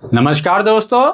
नमस्कार दोस्तों।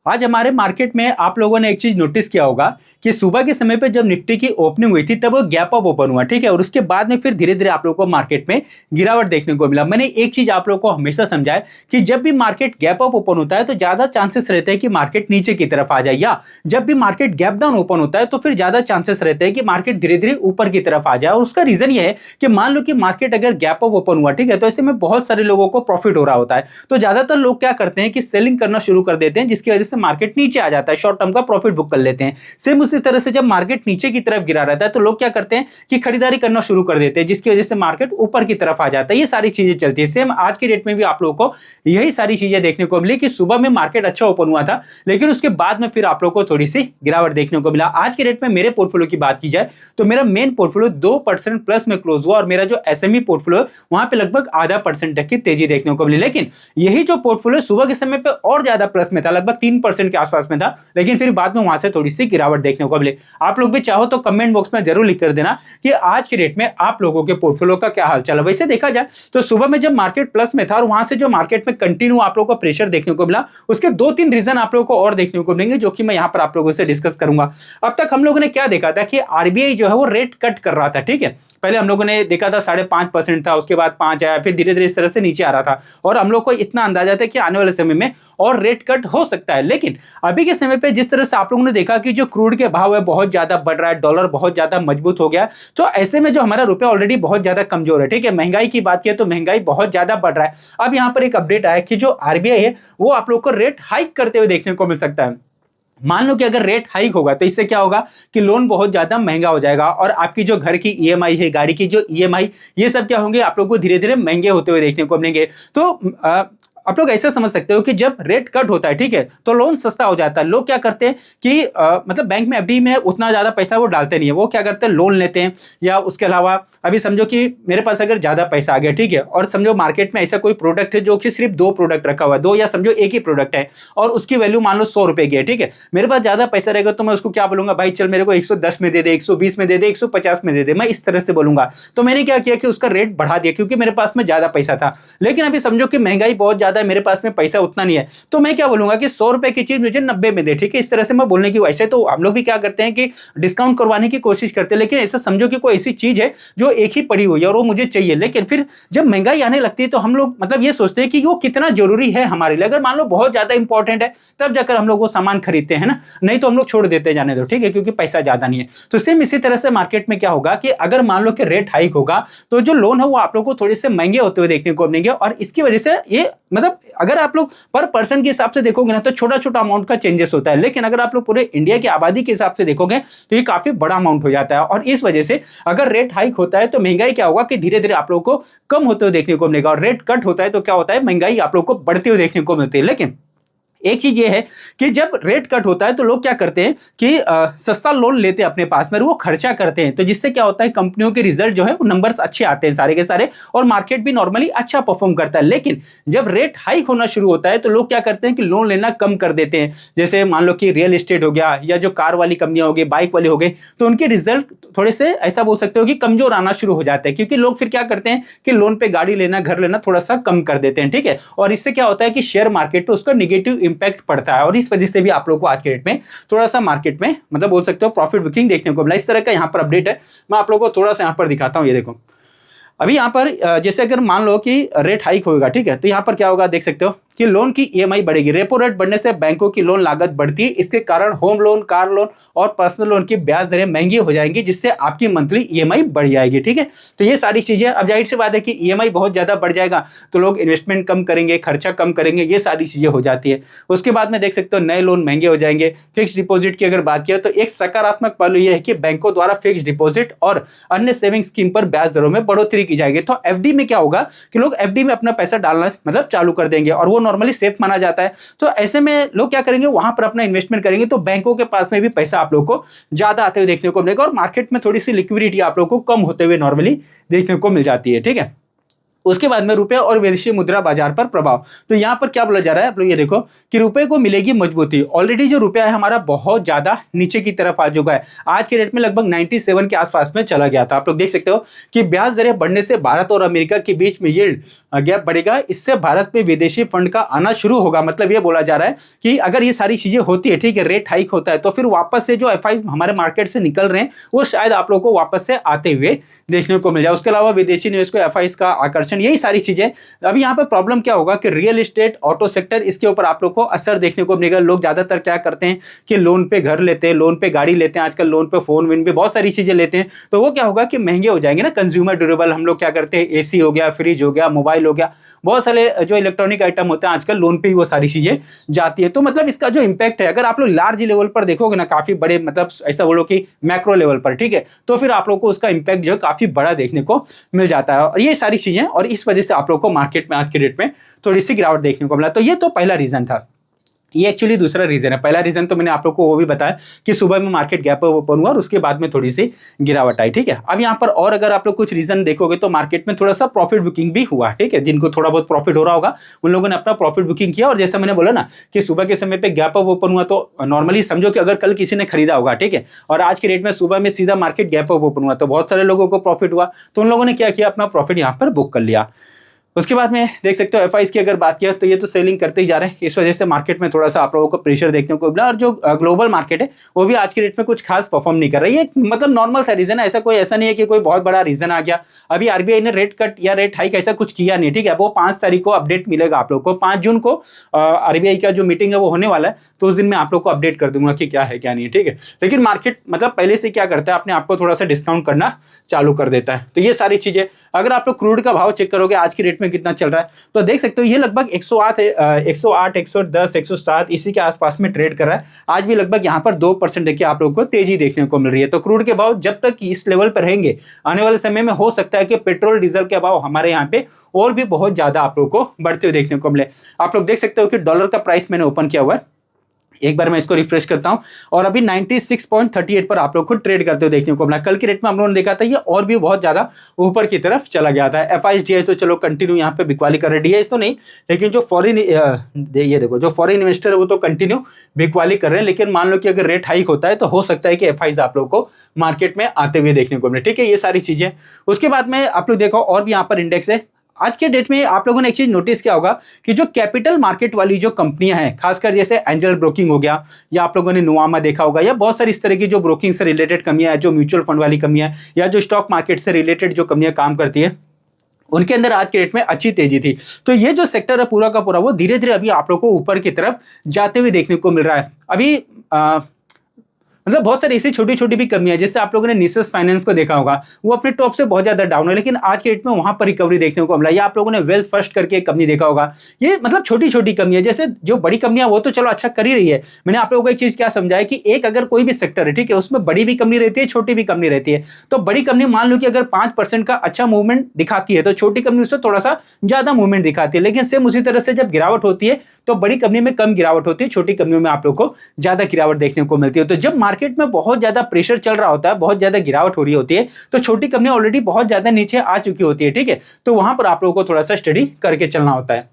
आज हमारे मार्केट में आप लोगों ने एक चीज नोटिस किया होगा कि सुबह के समय पे जब निफ्टी की ओपनिंग हुई थी तब वो गैप अप ओपन हुआ, ठीक है। और उसके बाद में फिर धीरे धीरे आप लोगों को मार्केट में गिरावट देखने को मिला। मैंने एक चीज आप लोगों को हमेशा समझाया कि जब भी मार्केट गैप अप ओपन होता है तो ज्यादा चांसेस रहते हैं कि मार्केट नीचे की तरफ आ जाए, या जब भी मार्केट गैप डाउन ओपन होता है तो फिर ज्यादा चांसेस रहते हैं कि मार्केट धीरे धीरे ऊपर की तरफ आ जाए। और उसका रीजन ये है कि मान लो कि मार्केट अगर गैप अप ओपन हुआ, ठीक है, तो ऐसे में बहुत सारे लोगों को प्रॉफिट हो रहा होता है। तो ज्यादातर लोग क्या करते हैं कि सेलिंग करना शुरू कर देते हैं, जिसकी वजह से मार्केट नीचे आ जाता है, शॉर्ट टर्म का प्रॉफिट बुक कर लेते हैं। सेम उसी तरह से जब मार्केट नीचे की तरफ गिरा रहता है तो लोग क्या करते हैं कि खरीदारी करना शुरू कर देते हैं, जिसकी वजह से मार्केट ऊपर की तरफ आ जाता है। ये सारी चीजें चलती है। सेम आज के रेट में भी आप लोगों को यही सारी चीजें देखने को मिली कि सुबह में मार्केट अच्छा ओपन हुआ था, लेकिन उसके बाद में फिर आप लोगों को थोड़ी सी गिरावट देखने को मिला। आज के रेट में मेरे पोर्टफोलियो की बात की जाए तो मेरा मेन पोर्टफोलियो 2% प्लस में क्लोज हुआ और मेरा जो एसएमई पोर्टफोलियो वहां पे लगभग आधा परसेंट तक की तेजी देखने को मिली। लेकिन यही जो पोर्टफोलियो सुबह के समय पे और ज्यादा प्लस में था, लगभग 3% के आसपास में था, लेकिन फिर बाद में वहां से थोड़ी सी गिरावट देखने को मिले। आप लोग भी चाहो तो कमेंट बॉक्स में जरूर लिख कर देना कि आज के रेट में आप लोगों के पोर्टफोलियो का क्या हाल चला। वैसे देखा जाए तो सुबह में जब मार्केट प्लस में था और वहां से जो मार्केट में कंटिन्यू आप लोगों को प्रेशर देखने को मिला, उसके 2-3 रीजन आप लोगों को और देखने को मिलेंगे, जो कि मैं यहां पर आप लोगों से डिस्कस करूंगा। अब तक हम लोगों ने क्या देखा था कि आरबीआई जो है वो रेट कट कर रहा था, ठीक है। पहले हम लोगों ने देखा था 5.5% था, उसके बाद 5 आया, फिर धीरे धीरे इस तरह से नीचे आ रहा था और हम लोग को इतना अंदाजा था कि आने वाले समय में और रेट कट हो सकता है। लेकिन अभी के समय पे जिस तरह से आप लोगों ने देखा कि जो क्रूड के भाव है बहुत ज्यादा बढ़ रहा है, डॉलर बहुत ज्यादा मजबूत हो गया, तो ऐसे में जो हमारा रुपया ऑलरेडी बहुत ज्यादा कमजोर है, ठीक है। महंगाई की बात किया तो महंगाई बहुत ज्यादा बढ़ रहा है। अब यहां पर एक अपडेट आया कि जो आरबीआई है वो आप लोग को रेट हाइक करते हुए देखने को मिल सकता है। मान लो कि अगर रेट हाइक होगा तो इससे क्या होगा कि लोन बहुत ज्यादा महंगा हो जाएगा और आपकी जो घर की ईएमआई है, गाड़ी की जो ईएमआई, ये सब क्या होंगे, आप लोग को धीरे धीरे महंगे होते हुए देखने को मिलेंगे। तो आप लोग ऐसा समझ सकते हो कि जब रेट कट होता है, ठीक है, तो लोन सस्ता हो जाता है। लोग क्या करते हैं कि मतलब बैंक में एफडी में उतना ज्यादा पैसा वो डालते नहीं है, वो क्या करते हैं लोन लेते हैं। या उसके अलावा अभी समझो कि मेरे पास अगर ज्यादा पैसा आ गया, ठीक है, और समझो मार्केट में ऐसा कोई प्रोडक्ट है जो कि सिर्फ 2 प्रोडक्ट रखा हुआ है, 2 या समझो एक ही प्रोडक्ट है और उसकी वैल्यू मान लो 100 रुपए की है, ठीक है। मेरे पास ज्यादा पैसा रहेगा तो मैं उसको क्या बोलूंगा, भाई चल मेरे को 110 में दे दे, 120 में दे दे, 150 में दे दे, मैं इस तरह से बोलूंगा। तो मैंने क्या किया कि उसका रेट बढ़ा दिया क्योंकि मेरे पास में ज्यादा पैसा था। लेकिन अभी समझो कि महंगाई बहुत ज्यादा है, मेरे पास में पैसा उतना नहीं है, तो मैं क्या बोलूंगा कि 100 रुपए की चीज मुझे 90 में दे, ठीक है। इस तरह से मैं बोलने की, वैसे तो हम लोग भी क्या करते हैं कि डिस्काउंट करवाने की कोशिश करते हैं, लेकिन ऐसा समझो कि कोई ऐसी चीज है जो एक ही पड़ी हुई है और वो मुझे चाहिए, लेकिन फिर जब महंगाई आने लगती है तो हम लोग मतलब ये सोचते हैं कि वो कितना जरूरी है हमारे लिए। अगर मान लो बहुत ज्यादा इंपॉर्टेंट है तब जाकर हम लोग वो सामान खरीदते हैं ना, नहीं तो हम लोग छोड़ देते जाने दो, ठीक है, क्योंकि पैसा ज्यादा नहीं है। तो सेम इसी तरह से मार्केट में क्या होगा कि अगर मान लो कि रेट हाइक होगा तो जो लोन है वो आप लोग को थोड़े से महंगे होते हुए देखने को मिलेंगे। और इसकी वजह से ये मतलब अगर आप लोग पर पर्सन के हिसाब से देखोगे ना तो छोटा छोटा अमाउंट का चेंजेस होता है, लेकिन अगर आप लोग पूरे इंडिया की आबादी के हिसाब से देखोगे तो ये काफी बड़ा अमाउंट हो जाता है। और इस वजह से अगर रेट हाइक होता है तो महंगाई क्या होगा कि धीरे धीरे आप लोग को कम होते हुए देखने को मिलेगा, और रेट कट होता है तो क्या होता है, महंगाई आप लोग को बढ़ते हुए देखने को मिलती है। लेकिन एक चीज ये है कि जब रेट कट होता है तो लोग क्या करते हैं कि सस्ता लोन लेते हैं अपने पास में, वो खर्चा करते हैं, तो जिससे क्या होता है कंपनियों के रिजल्ट जो है वो नंबर्स अच्छे आते हैं सारे के सारे, और मार्केट भी नॉर्मली अच्छा परफॉर्म करता है। लेकिन जब रेट हाइक होना शुरू होता है तो लोग क्या करते हैं कि लोन लेना कम कर देते हैं। जैसे मान लो कि रियल एस्टेट हो गया या जो कार वाली कंपनियां हो गई, बाइक वाले हो गए, तो उनके रिजल्ट थोड़े से ऐसा बोल सकते हो कि कमजोर आना शुरू हो जाता है, क्योंकि लोग फिर क्या करते हैं कि लोन पे गाड़ी लेना, घर लेना थोड़ा सा कम कर देते हैं, ठीक है। और इससे क्या होता है कि शेयर मार्केट पे उसका निगेटिव इंपैक्ट पड़ता है, और इस वजह से भी आप लोगों को आज के डेट में थोड़ा सा मार्केट में मतलब बोल सकते हो प्रॉफिट बुकिंग देखने को मिला। इस तरह का यहाँ पर अपडेट है, मैं आप लोगों को थोड़ा सा यहाँ पर दिखाता हूँ। ये देखो अभी यहाँ पर जैसे अगर मान लो कि रेट हाइक होगा, ठीक है, तो यहाँ पर क्या होगा देख सकते हो कि लोन की ईएमआई बढ़ेगी। रेपो रेट बढ़ने से बैंकों की लोन लागत बढ़ती है, इसके कारण होम लोन, कार लोन और पर्सनल लोन की ब्याज दरें महंगी हो जाएंगी, जिससे आपकी मंथली ईएमआई बढ़ जाएगी, ठीक है। तो ये सारी चीजें, अब जाहिर सी बात है कि ईएमआई बहुत ज्यादा बढ़ जाएगा तो लोग इन्वेस्टमेंट कम करेंगे, खर्चा कम करेंगे, ये सारी चीजें हो जाती है। उसके बाद में देख सकते हो नए लोन महंगे हो जाएंगे। फिक्स डिपॉजिट की अगर बात किया तो एक सकारात्मक पहलू यह है कि बैंकों द्वारा फिक्स डिपॉजिट और अन्य सेविंग स्कीम पर ब्याज दरों में बढ़ोतरी की जाएगी। तो एफडी में क्या होगा कि लोग एफडी में अपना पैसा डालना मतलब चालू कर देंगे, और वो नॉर्मली सेफ माना जाता है। तो ऐसे में लोग क्या करेंगे, वहां पर अपना इन्वेस्टमेंट करेंगे, तो बैंकों के पास में भी पैसा आप लोगों को ज्यादा आते हुए देखने को मिलेगा, और मार्केट में थोड़ी सी लिक्विडिटी आप लोगों को कम होते हुए नॉर्मली देखने को मिल जाती है, ठीक है। उसके बाद में रुपए और विदेशी मुद्रा बाजार पर प्रभाव। तो यहाँ पर क्या बोला जा रहा है, आप लोग ये देखो कि रुपए को मिलेगी मजबूती। ऑलरेडी जो रुपया है हमारा बहुत ज्यादा नीचे की तरफ आ चुका है, आज के रेट में लगभग 97 के आसपास में चला गया था। आप लोग देख सकते हो कि ब्याज दरें बढ़ने से भारत और अमेरिका के बीच में यील्ड गैप बढ़ेगा, इससे भारत में विदेशी फंड का आना शुरू होगा। मतलब ये बोला जा रहा है कि अगर ये सारी चीजें होती है, ठीक है, रेट हाइक होता है, तो फिर वापस से जो एफआई हमारे मार्केट से निकल रहे हैं वो शायद आप लोगों को वापस से आते हुए देखने को मिल जाए। उसके अलावा विदेशी निवेश को एफआई का आकर्षण, यही सारी चीजें। अभी यहाँ पे प्रॉब्लम क्या होगा कि रियल एस्टेट, ऑटो सेक्टर, इसके ऊपर आप लोग को असर देखने को मिलेगा। लोग ज्यादातर क्या करते हैं कि लोन पे घर लेते हैं, लोन पे गाड़ी लेते हैं, आजकल लोन पे फोन विन पे बहुत सारी चीजें लेते हैं, तो वो क्या होगा कि महंगे हो जाएंगे ना। कंज्यूमर ड्यूरेबल हम लोग क्या करते हैं, एसी हो गया, फ्रिज हो गया, मोबाइल हो गया, बहुत सारे जो इलेक्ट्रॉनिक आइटम होते हैं आजकल लोन पे ही वो सारी चीजें जाती है। तो मतलब इसका जो इंपैक्ट है, अगर आप लोग लार्ज लेवल पर देखोगे ना, काफी बड़े, मतलब ऐसा बोलो कि मैक्रो लेवल पर, ठीक है, तो फिर आप लोग को उसका इंपैक्ट जो है काफी बड़ा देखने को मिल जाता है। और ये सारी चीजें, और इस वजह से आप लोग को मार्केट में आज के डेट में थोड़ी सी गिरावट देखने को मिला। तो ये तो पहला रीजन था। ये एक्चुअली दूसरा रीजन है। पहला रीजन तो मैंने आप लोग को वो भी बताया कि सुबह में मार्केट गैप ओपन हुआ और उसके बाद में थोड़ी सी गिरावट आई, ठीक है। अब यहाँ पर और अगर आप लोग कुछ रीजन देखोगे तो मार्केट में थोड़ा सा प्रॉफिट बुकिंग भी हुआ, ठीक है। जिनको थोड़ा बहुत प्रॉफिट हो रहा होगा उन लोगों ने अपना प्रॉफिट बुकिंग किया। और जैसा मैंने बोला ना कि सुबह के समय पे गैप अप ओपन हुआ, तो नॉर्मली समझो कि अगर कल किसी ने खरीदा होगा, ठीक है, और आज के रेट में सुबह में सीधा मार्केट गैप अप ओपन हुआ, तो बहुत सारे लोगों को प्रॉफिट हुआ, तो उन लोगों ने क्या किया, अपना प्रॉफिट यहाँ पर बुक कर लिया। उसके बाद में देख सकते हो एफआईज की अगर बात किया तो ये तो सेलिंग करते ही जा रहे हैं, इस वजह से मार्केट में थोड़ा सा आप लोगों को प्रेशर देखने को मिला। और जो ग्लोबल मार्केट है वो भी आज के रेट में कुछ खास परफॉर्म नहीं कर रही है। मतलब नॉर्मल सा रीजन है, ऐसा नहीं है कि कोई बहुत बड़ा रीजन आ गया। अभी आरबीआई ने रेट कट या रेट हाइक ऐसा कुछ किया नहीं, ठीक है। वो 5 तारीख को अपडेट मिलेगा आप लोग को। 5 जून को आरबीआई का जो मीटिंग है वो होने वाला है, तो उस दिन मैं आप लोग को अपडेट कर दूंगा कि क्या है क्या नहीं है, ठीक है। लेकिन मार्केट मतलब पहले से क्या करता है, अपने आप को थोड़ा सा डिस्काउंट करना चालू कर देता है। तो ये सारी चीजें, अगर आप लोग क्रूड का भाव चेक करोगे आज की रेट में कितना चल रहा है, तो देख सकते हो ये लगभग 108 110 107 इसी के आसपास में ट्रेड कर रहा है। आज भी लगभग यहाँ पर 2% देखिए आप लोगों को तेजी देखने को मिल रही है। तो क्रूड के भाव जब तक इस लेवल पर रहेंगे, आने वाले समय में हो सकता है कि पेट्रोल डीजल के भाव हमारे यहाँ पे और भी बहुत ज्यादा आप लोगों को बढ़ते हुए देखने को मिले। आप लोग देख सकते हो कि डॉलर का प्राइस मैंने ओपन किया हुआ है, एक बार मैं इसको रिफ्रेश करता हूं, और अभी 96.38 पर आप लोग को ट्रेड करते हुए देखने को मिला। कल के रेट में हम लोगों ने देखा था ये और भी बहुत ज्यादा ऊपर की तरफ चला गया था। एफआईएस डीआई तो चलो कंटिन्यू यहाँ पे बिकवाली कर रहे हैं, डीआई तो नहीं, लेकिन जो फॉरेन, ये देखो जो फॉरेन इन्वेस्टर है वो तो कंटिन्यू बिकवाली कर रहे हैं। लेकिन मान लो कि अगर रेट हाइक होता है तो हो सकता है कि एफआईएस आप लोग को मार्केट में आते हुए देखने को मिले, ठीक है। ये सारी चीजें, उसके बाद में आप लोग देखो और भी यहाँ पर इंडेक्स है। आज के डेट में आप लोगों ने एक चीज नोटिस किया होगा कि जो कैपिटल मार्केट वाली जो कंपनियां हैं, खासकर जैसे एंजल ब्रोकिंग हो गया, या आप लोगों ने नुवामा देखा होगा, या बहुत सारी इस तरह की जो ब्रोकिंग से रिलेटेड कंपनियां हैं, जो म्यूचुअल फंड वाली कंपनियां, या जो स्टॉक मार्केट से रिलेटेड जो कंपनियां काम करती है, उनके अंदर आज के डेट में अच्छी तेजी थी। तो ये जो सेक्टर है पूरा का पूरा वो धीरे धीरे अभी आप लोग को ऊपर की तरफ जाते हुए देखने को मिल रहा है। अभी मतलब बहुत सारी ऐसी छोटी छोटी भी कमियां, जैसे आप लोगों ने निसेस फाइनेंस को देखा होगा, वो अपने टॉप से बहुत ज्यादा डाउन है, लेकिन आज के डेट में वहां पर रिकवरी देखने को मिला। या आप लोगों ने वेल्थ फर्स्ट करके एक कंपनी देखा होगा। ये मतलब छोटी छोटी कमियां, जैसे जो बड़ी कंपनियां वो तो चलो अच्छा कर ही रही है। मैंने आप लोगों को एक चीज क्या समझाया कि एक अगर कोई भी सेक्टर है, ठीक है, उसमें बड़ी भी कंपनी रहती है, छोटी भी कंपनी रहती है। तो बड़ी कंपनी मान लो कि अगर 5% का अच्छा मूवमेंट दिखाती है, तो छोटी कंपनी उससे थोड़ा सा ज्यादा मूवमेंट दिखाती है। लेकिन सेम उसी तरह से जब गिरावट होती है तो बड़ी कंपनी में कम गिरावट होती है, छोटी कंपनियों में आप लोग को ज्यादा गिरावट देखने को मिलती है। तो जब मार्केट में बहुत ज्यादा प्रेशर चल रहा होता है, बहुत ज्यादा गिरावट हो रही होती है, तो छोटी कंपनी ऑलरेडी बहुत ज्यादा नीचे आ चुकी होती है, ठीक है। तो वहां पर आप लोगों को थोड़ा सा स्टडी करके चलना होता है,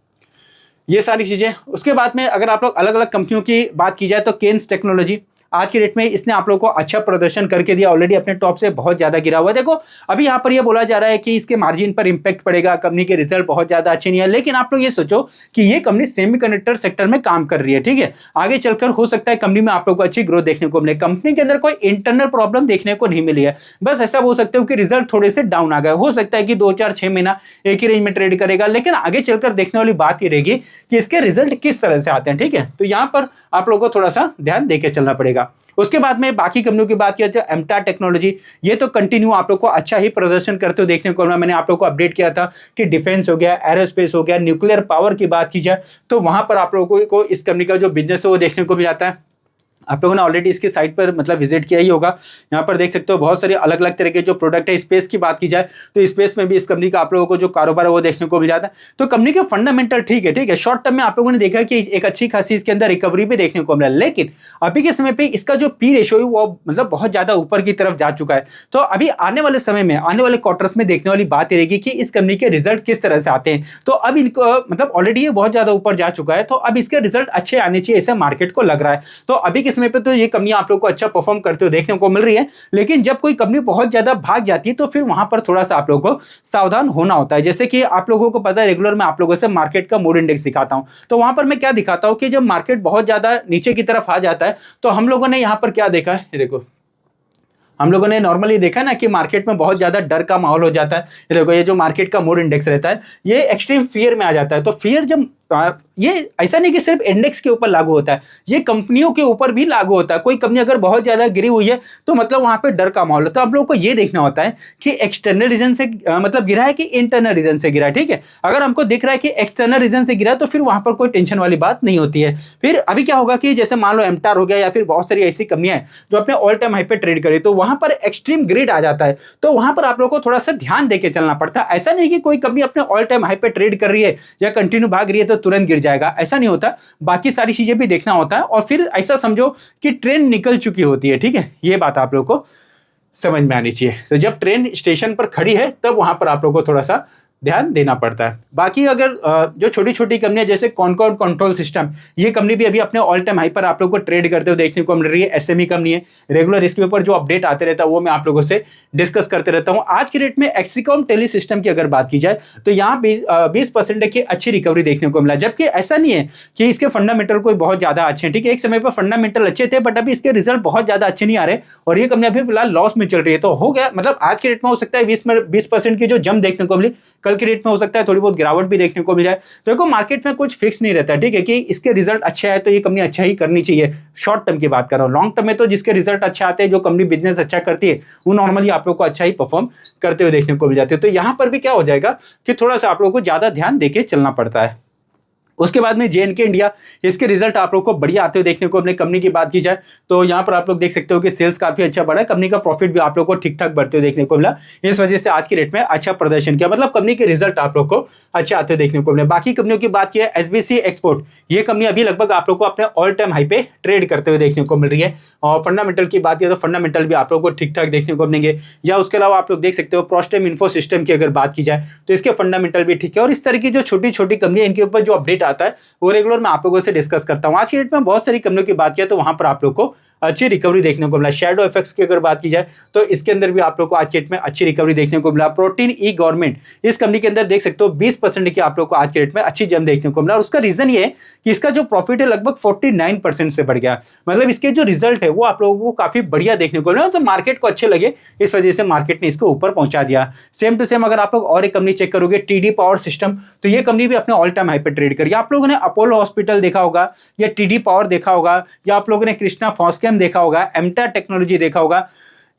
ये सारी चीजें। उसके बाद में अगर आप लोग अलग अलग कंपनियों की बात की जाए तो केन्स टेक्नोलॉजी आज के डेट में इसने आप लोगों को अच्छा प्रदर्शन करके दिया, ऑलरेडी अपने टॉप से बहुत ज्यादा गिरा हुआ है। देखो अभी यहाँ पर ये बोला जा रहा है कि इसके मार्जिन पर इंपैक्ट पड़ेगा, कंपनी के रिजल्ट बहुत ज्यादा अच्छे नहीं है, लेकिन आप लोग ये सोचो कि ये कंपनी सेमीकंडक्टर सेक्टर में काम कर रही है, ठीक है। आगे चलकर हो सकता है कंपनी में आप लोग को अच्छी ग्रोथ देखने को मिले। कंपनी के अंदर कोई इंटरनल प्रॉब्लम देखने को नहीं मिली है, बस ऐसा बोल सकते हो कि रिजल्ट थोड़े से डाउन आ गए। हो सकता है कि 2 4 6 महीना एक ही रेंज में ट्रेड करेगा, लेकिन आगे चलकर देखने वाली बात ये रहेगी कि इसके रिजल्ट किस तरह से आते हैं, ठीक है। तो यहाँ पर आप लोगों को थोड़ा सा ध्यान देकर चलना पड़ेगा। उसके बाद में बाकी कंपनियों की बात किया जाए, एमटा टेक्नोलॉजी ये तो कंटिन्यू आप लोग को अच्छा ही प्रदर्शन करते हुए देखने को मिला। मैंने आप लोग को अपडेट किया था कि डिफेंस हो गया, एरोस्पेस हो गया, न्यूक्लियर पावर की बात की जाए तो वहां पर आप लोगों को इस कंपनी का जो बिजनेस है वो देखने को मिल जाता है। आप लोगों ने ऑलरेडी इसके साइट पर मतलब विजिट किया ही होगा। यहाँ पर देख सकते हो बहुत सारे अलग अलग तरह के जो प्रोडक्ट है। स्पेस की बात की जाए तो स्पेस में भी इस कंपनी का आप लोगों को जो कारोबार है वो देखने को मिल जाता है। तो कंपनी के फंडामेंटल ठीक है, ठीक है। शॉर्ट टर्म में आप लोगों ने देखा कि एक अच्छी खासी इसके अंदर रिकवरी भी देखने को मिला, लेकिन अभी के समय पे इसका जो पी रेशियो है वो मतलब बहुत ज्यादा ऊपर की तरफ जा चुका है। तो अभी आने वाले समय में, आने वाले क्वार्टर्स में देखने वाली बात रहेगी कि इस कंपनी के रिजल्ट किस तरह से आते हैं। तो अब इनको मतलब ऑलरेडी ये बहुत ज्यादा ऊपर जा चुका है, तो अब इसके रिजल्ट अच्छे आने चाहिए, ऐसा मार्केट को लग रहा है। तो अभी के समय पे तो ये कंपनी आप लोग को अच्छा परफॉर्म करते हुए देखने को मिल रही है, लेकिन जब कोई कंपनी बहुत ज्यादा भाग जाती है तो फिर वहां पर थोड़ा सा आप लोगों को सावधान होना होता है। जैसे कि आप लोगों को पता है, रेगुलर मैं आप लोगों से मार्केट का मूड इंडेक्स दिखाता हूं, तो वहां पर मैं क्या दिखाता हूं कि जब मार्केट बहुत ज्यादा नीचे की तरफ आ जाता है तो हम लोगों ने यहां पर क्या देखा है, देखो हम लोगों ने नॉर्मली देखा ना कि मार्केट में बहुत ज्यादा डर का माहौल हो जाता है। ये देखो, ये जो मार्केट का मूड इंडेक्स रहता है ये एक्सट्रीम फियर में आ जाता है। तो फियर जब ये ऐसा नहीं कि सिर्फ इंडेक्स के ऊपर लागू होता है, ये कंपनियों के ऊपर भी लागू होता है। कोई कंपनी अगर बहुत ज्यादा गिरी हुई है तो मतलब वहां पे डर का माहौल है। तो आप लोगों को ये देखना होता है कि एक्सटर्नल रीजन से मतलब गिरा है कि इंटरनल रीजन से गिरा है, ठीक है। अगर हमको दिख रहा है कि एक्सटर्नल रीजन से गिरा है तो फिर वहां पर कोई टेंशन वाली बात नहीं होती है। फिर अभी क्या होगा कि जैसे मान लो एमटार हो गया या फिर बहुत सारी ऐसी कंपनियां हैं जो अपने ऑल टाइम हाई पे ट्रेड करी, तो वहां पर एक्सट्रीम ग्रिड आ जाता है। तो वहां पर आप लोगों को थोड़ा सा ध्यान देके चलना पड़ता है। ऐसा नहीं कि कोई कंपनी अपने ऑल टाइम हाई पे ट्रेड कर रही है या कंटिन्यू भाग रही है तो तुरंत गिर जाएगा, ऐसा नहीं होता। बाकी सारी चीजें भी देखना होता है और फिर ऐसा समझो कि ट्रेन निकल चुकी होती है, ठीक है। ये बात आप लोगों को समझ में आनी चाहिए। तो जब ट्रेन स्टेशन पर खड़ी है तब वहां पर आप लोगों को थोड़ा सा ध्यान देना पड़ता है। बाकी अगर जो छोटी छोटी कंपनियां जैसे कॉनकॉर्ड कंट्रोल सिस्टम, ये कंपनी भी अभी अपने ऑल टाइम हाई पर आप लोगों को ट्रेड करते हुए देखने को मिल रही है। एसएमई कंपनी है, रेगुलर इसके ऊपर जो अपडेट आते रहता है वो मैं आप लोगों से डिस्कस करते रहता हूँ। आज के रेट में एक्सिकॉम टेली सिस्टम की अगर बात की जाए तो यहाँ 20% की अच्छी रिकवरी देखने को मिला, जबकि ऐसा नहीं है कि इसके फंडामेंटल कोई बहुत ज्यादा अच्छे हैं, ठीक है। एक समय पर फंडामेंटल अच्छे थे बट अभी इसके रिजल्ट बहुत ज्यादा अच्छे नहीं आ रहे और ये कंपनी अभी फिलहाल लॉस में चल रही है। तो हो गया मतलब आज के रेट में हो सकता है 20% की जो जंप देखने को मिली, कल के रेट में हो सकता है थोड़ी बहुत गिरावट भी देखने को मिल जाए। तो देखो मार्केट में कुछ फिक्स नहीं रहता, ठीक है, कि इसके रिजल्ट अच्छे आए तो ये कंपनी अच्छा ही करनी चाहिए। शॉर्ट टर्म की बात कर रहा हूं, लॉन्ग टर्म में तो जिसके रिजल्ट अच्छे आते हैं, जो कंपनी बिजनेस अच्छा करती है, वो नॉर्मली आप लोग को अच्छा ही परफॉर्म करते हुए देखने को मिल जाते हैं। तो यहां पर भी क्या हो जाएगा कि थोड़ा सा आप लोगों को ज्यादा ध्यान देके चलना पड़ता है। उसके बाद में जेएनके इंडिया, इसके रिजल्ट आप लोग को बढ़िया आते हुए देखने को, अपने कंपनी की बात की जाए तो यहाँ पर आप लोग देख सकते हो कि सेल्स काफी अच्छा बढ़ा है, कंपनी का प्रॉफिट भी आप लोग को ठीक ठाक बढ़ते हुए देखने को मिला। इस वजह से आज की रेट में अच्छा प्रदर्शन किया, मतलब कंपनी के रिजल्ट आप लोग को अच्छे आते हुए देखने को मिले। बाकी कंपनियों की बात की है, एसबीसी एक्सपोर्ट, ये कंपनी अभी लगभग आप लोग को अपने ऑल टाइम हाई पे ट्रेड करते हुए देखने को मिल रही है। और फंडामेंटल की बात की तो फंडामेंटल भी आप लोग को ठीक ठाक देखने को मिलेंगे। या उसके अलावा आप लोग देख सकते हो प्रोस्टेम इन्फो सिस्टम की अगर बात की जाए तो इसके फंडामेंटल भी ठीक है। और इस तरह की जो छोटी छोटी कंपनी, इनके ऊपर जो अपडेट आता है वो रेगुलर मैं आप लोगों से डिस्कस करता हूं। आज की डेट में बहुत सारी कंपनियों की बात किया तो वहां पर आप लोग को अच्छी रिकवरी देखने को मिला। शैडो इफेक्ट्स की अगर बात की जाए तो इसके अंदर भी आप लोग को आज की डेट में अच्छी रिकवरी देखने को मिला। प्रोटीन ई गवर्नमेंट, इस कंपनी के अंदर देख सकते हो 20% की आप लोग को आज की डेट में अच्छी जंप देखने को मिला। और उसका रीजन ये है कि इसका जो प्रॉफिट है लगभग 49% से बढ़ गया, मतलब इसके जो रिजल्ट है वो आप लोगों को काफी बढ़िया देखने को मिला। तो मार्केट को अच्छे लगे, इस वजह से मार्केट ने इसको ऊपर पहुंचा दिया। सेम टू सेम अगर आप लोग और एक कंपनी चेक करोगे, टीडी पावर सिस्टम, तो ये कंपनी भी अपने ऑल टाइम हाई पे ट्रेड करी। आप लोगों ने अपोलो हॉस्पिटल देखा होगा या टीडी पावर देखा होगा या आप लोगों ने कृष्णा फॉस्केम देखा होगा, एमटा टेक्नोलॉजी देखा होगा,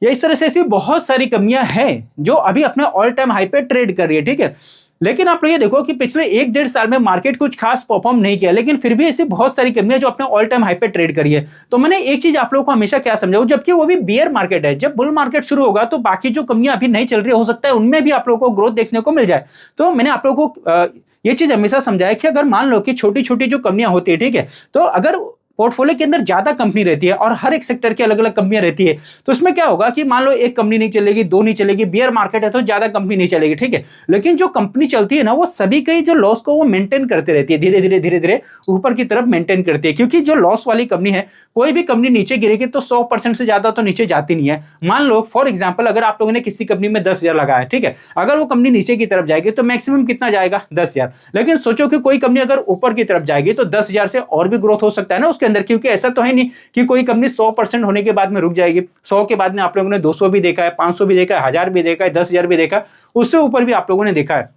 या इस तरह से ऐसी बहुत सारी कंपनियां हैं जो अभी अपने ऑल टाइम हाई पे ट्रेड कर रही है, ठीक है। लेकिन आप लोग ये देखो कि पिछले 1-1.5 साल में मार्केट कुछ खास परफॉर्म नहीं किया, लेकिन फिर भी ऐसी बहुत सारी कंपनियां जो अपने ऑल टाइम हाई पे ट्रेड करी है। तो मैंने एक चीज आप लोगों को हमेशा क्या समझाऊं, जबकि वो भी बियर मार्केट है, जब बुल मार्केट शुरू होगा तो बाकी जो कंपनियां अभी नहीं चल रही हो सकता है उनमें भी आप लोगों को ग्रोथ देखने को मिल जाए। तो मैंने आप लोगों को ये चीज हमेशा समझाया कि अगर मान लो कि छोटी छोटी जो कंपनियां होती है, ठीक है, तो अगर पोर्टफोलियो के अंदर ज्यादा कंपनी रहती है और हर एक सेक्टर की अलग अलग कंपनियां रहती है, तो उसमें क्या होगा कि मान लो एक कंपनी नहीं चलेगी, दो नहीं चलेगी, बियर मार्केट है तो ज्यादा कंपनी नहीं चलेगी, ठीक है। लेकिन जो कंपनी चलती है ना, वो सभी के जो लॉस को वो मेंटेन करते रहती है, धीरे धीरे धीरे धीरे ऊपर की तरफ मेंटेन करती है। क्योंकि जो लॉस वाली कंपनी है, कोई भी कंपनी नीचे गिरेगी तो 100% से ज्यादा तो नीचे जाती नहीं है। मान लो फॉर एग्जाम्पल, अगर आप लोगों ने किसी कंपनी में 10,000 लगाया, ठीक है, अगर वो कंपनी नीचे की तरफ जाएगी तो मैक्सिमम कितना जाएगा, 10,000। लेकिन सोचो कि कोई कंपनी अगर ऊपर की तरफ जाएगी तो 10,000 से और भी ग्रोथ हो सकता है ना उसके अंदर, क्योंकि ऐसा तो है नहीं कि कोई कंपनी 100% होने के बाद में रुक जाएगी। 100 के बाद में आप लोगों ने 200 भी देखा है, 500 भी देखा है, 1000 भी देखा है, 10,000 भी देखा है, उससे ऊपर भी आप लोगों ने देखा है।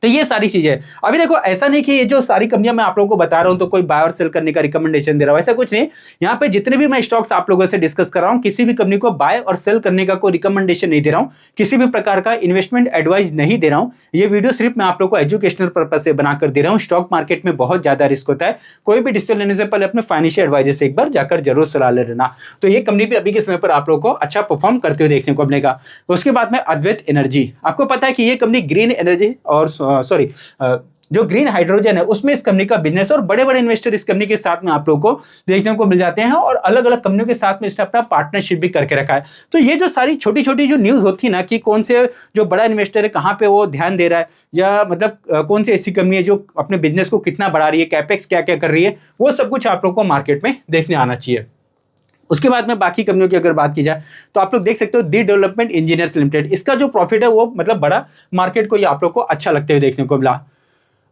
तो ये सारी चीजें हैं। अभी देखो ऐसा नहीं कि ये जो सारी कंपनियां मैं आप लोगों को बता रहा हूं तो कोई बाय और सेल करने का रिकमेंडेशन दे रहा हूं, ऐसा कुछ नहीं। यहाँ पे जितने भी मैं स्टॉक्स आप लोगों से डिस्कस कर रहा हूं, किसी भी कंपनी को बाय और सेल करने का कोई रिकमेंडेशन नहीं दे रहा हूं, किसी भी प्रकार का इन्वेस्टमेंट एडवाइस नहीं दे रहा हूं। ये वीडियो सिर्फ मैं आप लोग को एजुकेशनल पर्पज से बनाकर दे रहा हूं। स्टॉक मार्केट में बहुत ज्यादा रिस्क होता है, कोई भी डिसीजन लेने से पहले अपने फाइनेंशियल एडवाइजर से एक बार जाकर जरूर सलाह ले लेना। तो ये कंपनी भी अभी के समय पर आप लोग को अच्छा परफॉर्म करते हुए देखने को मिलेगा। उसके बाद में अद्वैत एनर्जी, आपको पता है कि ये कंपनी ग्रीन एनर्जी और सॉरी जो ग्रीन हाइड्रोजन है उसमें इस कंपनी का बिजनेस, और बड़े बड़े इन्वेस्टर इस कंपनी के साथ में आप लोगों को देखने को मिल जाते हैं, और अलग अलग कंपनियों के साथ में इसने अपना पार्टनरशिप भी करके रखा है। तो ये जो सारी छोटी छोटी जो न्यूज होती है ना कि कौन से जो बड़ा इन्वेस्टर है कहाँ पे वो ध्यान दे रहा है, या मतलब कौन सी ऐसी कंपनी है जो अपने बिजनेस को कितना बढ़ा रही है, कैपेक्स क्या क्या कर रही है, वो सब कुछ आप लोग को मार्केट में देखने आना चाहिए। उसके बाद में बाकी कंपनियों की अगर बात की जाए तो आप लोग देख सकते हो दी डेवलपमेंट इंजीनियर्स लिमिटेड, इसका जो प्रॉफिट है वो मतलब बड़ा मार्केट को ये आप लोग को अच्छा लगते हुए देखने को मिला।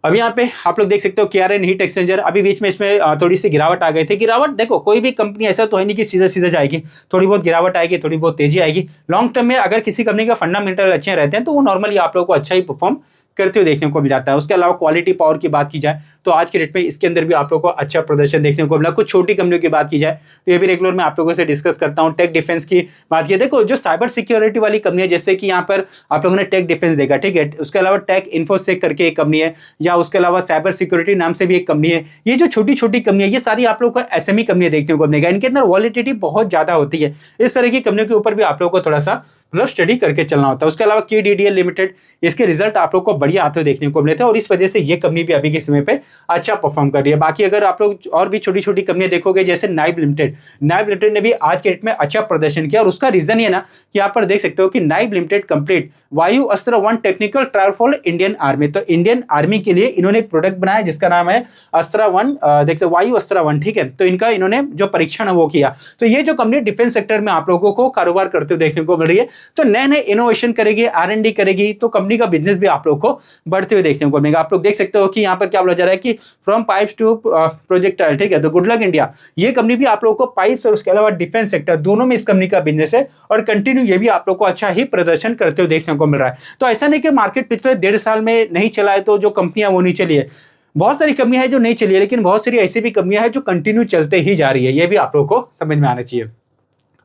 अभी यहाँ पे आप लोग देख सकते हो KRN हीट एक्सचेंजर, अभी बीच में इसमें थोड़ी सी गिरावट आ गई थी। गिरावट देखो कोई भी कंपनी ऐसा तो है नहीं कि सीधा सीधा जाएगी, थोड़ी बहुत गिरावट आएगी, थोड़ी बहुत तेजी आएगी। लॉन्ग टर्म में अगर किसी कंपनी का फंडामेंटल अच्छे रहते हैं तो वो नॉर्मली आप लोगों को अच्छा ही परफॉर्म करते हुए देखने को मिल जाता है। उसके अलावा क्वालिटी पावर की बात की जाए तो आज के डेट में इसके अंदर भी आप लोगों को अच्छा प्रदर्शन देखने को मिला। कुछ छोटी कंपनियों की बात की जाए तो ये भी रेगुलर में आप लोगों से डिस्कस करता हूँ। टेक डिफेंस की बात की, देखो जो साइबर सिक्योरिटी वाली कंपनी है, जैसे कि यहाँ पर आप लोगों ने टेक डिफेंस देखा, ठीक है। उसके अलावा टेक इन्फोसेक करके एक कंपनी है, या उसके अलावा साइबर सिक्योरिटी नाम से भी एक कंपनी है। ये जो छोटी छोटी कंपनी है ये सारी आप लोगों को SME कंपनी देखने को मिलेगा, इनके अंदर वॉलिटिलिटी बहुत ज्यादा होती है। इस तरह की कंपनियों के ऊपर भी आप लोगों को थोड़ा सा मतलब स्टडी करके चलना होता है। उसके अलावा KDDL लिमिटेड, इसके रिजल्ट आप लोग को बढ़िया आते हुए देखने को मिले थे, और इस वजह से ये कंपनी भी अभी के समय पे अच्छा परफॉर्म कर रही है। बाकी अगर आप लोग और भी छोटी छोटी कंपनियां देखोगे जैसे नाइब लिमिटेड ने भी आज के डेट में अच्छा प्रदर्शन किया, और उसका रीजन ये ना कि यहाँ पर देख सकते हो कि नाइब लिमिटेड कंप्लीट वायु अस्त्र 1 technical trial for Indian army. तो इंडियन आर्मी के लिए इन्होंने एक प्रोडक्ट बनाया जिसका नाम है अस्त्र 1, देख सकते वायु अस्त्र 1, ठीक है। तो इनका इन्होंने जो परीक्षण है वो किया। तो ये जो कंपनी डिफेंस सेक्टर में आप लोगों को कारोबार करते हुए देखने को मिल रही है, तो नए नए इनोवेशन करेगी, R&D करेगी, तो कंपनी का बिजनेस भी आप लोग को बढ़ते हुए देखने को मिलेगा। आप लोग देख सकते हो कि यहाँ पर क्या बोला जा रहा है कि फ्रॉम पाइप्स टू प्रोजेक्टाइल, ठीक है। तो गुड लक इंडिया, ये कंपनी भी आप लोग को पाइप्स और उसके अलावा डिफेंस सेक्टर दोनों में इस कंपनी का बिजनेस है, और कंटिन्यू ये भी आप लोग को अच्छा ही प्रदर्शन करते हुए देखने को मिल रहा है। तो ऐसा नहीं कि मार्केट पिछले 1.5 साल में नहीं चला है तो जो कंपनियां वो नहीं चली है, बहुत सारी कंपनियां हैं जो नहीं चली है, लेकिन बहुत सारी ऐसी भी कंपनियां हैं जो कंटिन्यू चलते ही जा रही है। ये भी आप लोग को समझ में आना चाहिए।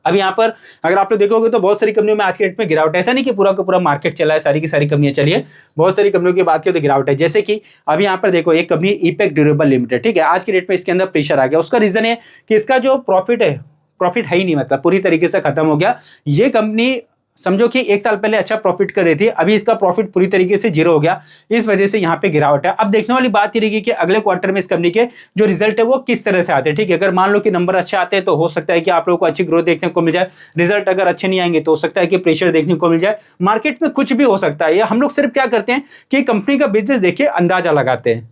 अब यहाँ पर अगर आप लोग देखोगे तो बहुत सारी कंपनियों में आज के डेट में गिरावट है, ऐसा नहीं कि पूरा का पूरा मार्केट चला है, सारी की सारी कंपनियां चली है, बहुत सारी कंपनियों की बात की तो गिरावट है। जैसे कि अभी यहाँ पर देखो एक कंपनी इपेक ड्यूरेबल लिमिटेड, ठीक है। आज के डेट में इसके अंदर प्रेशर आ गया, उसका रीजन है कि इसका जो प्रॉफिट है ही नहीं, मतलब पूरी तरीके से खत्म हो गया। ये कंपनी समझो कि 1 साल पहले अच्छा प्रॉफिट कर रही थी, अभी इसका प्रॉफिट पूरी तरीके से जीरो हो गया, इस वजह से यहाँ पे गिरावट है। अब देखने वाली बात ये रहेगी कि अगले क्वार्टर में इस कंपनी के जो रिजल्ट है वो किस तरह से आते हैं, ठीक है। अगर मान लो कि नंबर अच्छे आते हैं तो हो सकता है कि आप लोगों को अच्छी ग्रोथ देखने को मिल जाए। रिजल्ट अगर अच्छे नहीं आएंगे तो हो सकता है कि प्रेशर देखने को मिल जाए। मार्केट में कुछ भी हो सकता है, या हम लोग सिर्फ क्या करते हैं कि कंपनी का बिजनेस देखिए अंदाजा लगाते हैं।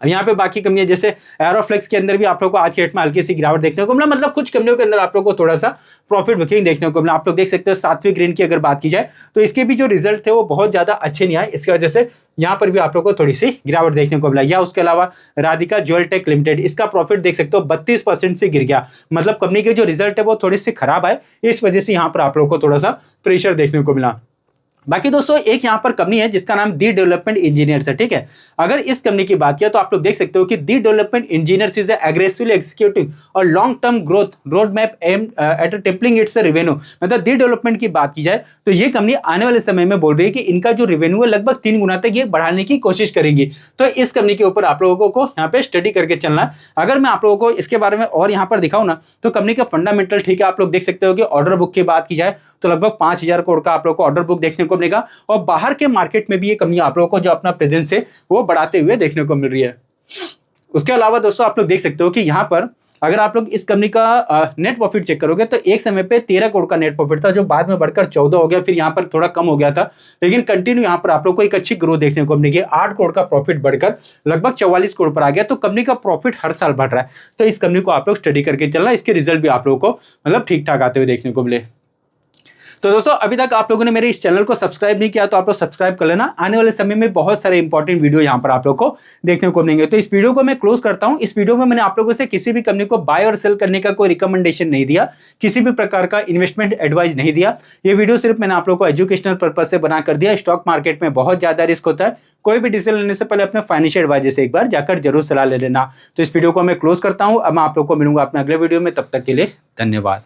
अब यहाँ पे बाकी कंपनियां जैसे एरोफ्लेक्स के अंदर भी आप लोग को आज के डेट में हल्की सी गिरावट देखने को मिला, मतलब कुछ कंपनियों के अंदर आप लोग को थोड़ा सा प्रॉफिट बुकिंग देखने को मिला। आप लोग देख सकते हो सात्विक ग्रीन की अगर बात की जाए तो इसके भी जो रिजल्ट थे वो बहुत ज्यादा अच्छे नहीं आए, इसकी वजह से यहाँ पर भी आप लोग को थोड़ी सी गिरावट देखने को मिला। या उसके अलावा राधिका ज्वेल टेक लिमिटेड, इसका प्रॉफिट देख सकते हो 32% से गिर गया, मतलब कंपनी के जो रिजल्ट है वो थोड़ी सी खराब आए, इस वजह से यहाँ पर आप लोग को थोड़ा सा प्रेशर देखने को मिला। बाकी दोस्तों एक यहाँ पर कंपनी है जिसका नाम दी डेवलपमेंट इंजीनियर्स है, ठीक है। अगर इस कंपनी की बात किया तो आप लोग देख सकते हो कि the development engineers is aggressively executing और long term growth road map aim at tripling its revenue. मतलब दी डेवलपमेंट की बात की जाए तो ये कंपनी आने वाले समय में बोल रही है कि इनका जो रेवेन्यू है लगभग 3 गुना तक ये बढ़ाने की कोशिश करेंगी। तो इस कंपनी के ऊपर आप लोगों को यहाँ पे स्टडी करके चलना है। अगर मैं आप लोगों को इसके बारे में और यहाँ पर दिखाऊं ना तो कंपनी का फंडामेंटल ठीक है। आप लोग देख सकते हो कि ऑर्डर बुक की बात की जाए तो लगभग 5,000 करोड़ का आप लोग को ऑर्डर बुक देखने को मिलेगा, और बाहर के मार्केट में भी ये कंपनी आप लोगों को जो अपना प्रेजेंस है वो बढ़ाते हुए देखने को मिल रही है। उसके अलावा दोस्तों आप लोग देख सकते हो कि यहाँ पर अगर आप लोग इस कंपनी का नेट प्रॉफिट चेक करोगे तो एक समय पे 13 करोड़ का नेट प्रॉफिट था, जो बाद में बढ़कर 14 हो गया, फिर यहाँ पर थोड़ा कम हो गया था, लेकिन कंटिन्यू यहाँ पर आप लोग को एक अच्छी ग्रोथ देखने को मिलेगी। 8 करोड़ का प्रॉफिट बढ़कर लगभग 44 करोड़ पर आ गया। तो कंपनी का प्रॉफिट हर साल बढ़ रहा है, तो इस कंपनी को आप लोग स्टडी करके चलना, इसके रिजल्ट भी आप लोगों को मतलब ठीक ठाक आते हुए देखने को मिले। तो दोस्तों अभी तक आप लोगों ने मेरे इस चैनल को सब्सक्राइब नहीं किया तो आप लोग सब्सक्राइब कर लेना। आने वाले समय में बहुत सारे इंपॉर्टेंट वीडियो यहाँ पर आप लोग को देखने को मिलेंगे। तो इस वीडियो को मैं क्लोज करता हूँ। इस वीडियो में मैंने आप लोगों से किसी भी कंपनी को बाय और सेल करने का कोई रिकमेंडेशन नहीं दिया, किसी भी प्रकार का इन्वेस्टमेंट एडवाइस नहीं दिया। ये वीडियो सिर्फ मैंने आप लोग को एजुकेशनल पर्पज से बना कर दिया। स्टॉक मार्केट में बहुत ज्यादा रिस्क होता है, कोई भी डिसीजन लेने से पहले अपने फाइनेंशियल एडवाइजर से एक बार जाकर जरूर सलाह ले लेना। तो इस वीडियो को मैं क्लोज करता हूँ। अब मैं आप लोग को मिलूंगा अपने अगले वीडियो में, तब तक के लिए धन्यवाद।